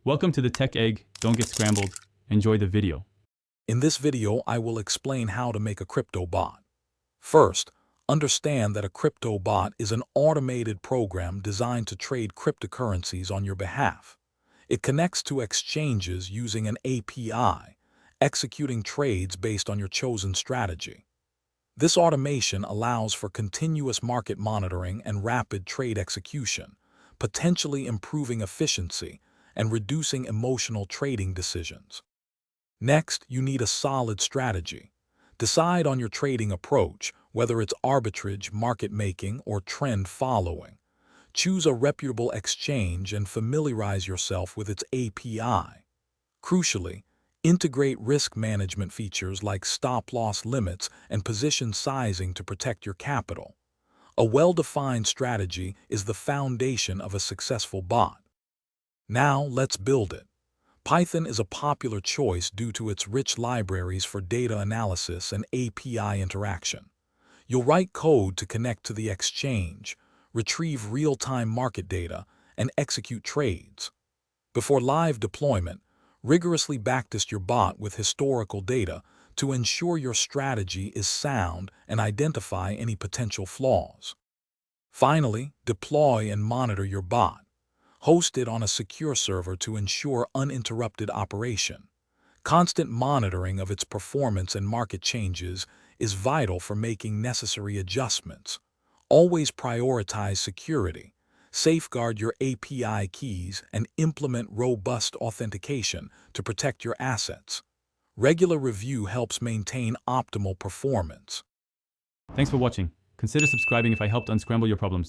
Welcome to the Tech Egg. Don't get scrambled. Enjoy the video. In this video, I will explain how to make a crypto bot. First, understand that a crypto bot is an automated program designed to trade cryptocurrencies on your behalf. It connects to exchanges using an API, executing trades based on your chosen strategy. This automation allows for continuous market monitoring and rapid trade execution, potentially improving efficiency and reducing emotional trading decisions. Next, you need a solid strategy. Decide on your trading approach, whether it's arbitrage, market making, or trend following. Choose a reputable exchange and familiarize yourself with its API. Crucially, integrate risk management features like stop-loss limits and position sizing to protect your capital. A well-defined strategy is the foundation of a successful bot. Now, let's build it. Python is a popular choice due to its rich libraries for data analysis and API interaction. You'll write code to connect to the exchange, retrieve real-time market data, and execute trades. Before live deployment, rigorously backtest your bot with historical data to ensure your strategy is sound and identify any potential flaws. Finally, deploy and monitor your bot. Host it on a secure server to ensure uninterrupted operation. Constant monitoring of its performance and market changes is vital for making necessary adjustments. Always prioritize security, safeguard your API keys, and implement robust authentication to protect your assets. Regular review helps maintain optimal performance. Thanks for watching. Consider subscribing if I helped unscramble your problems.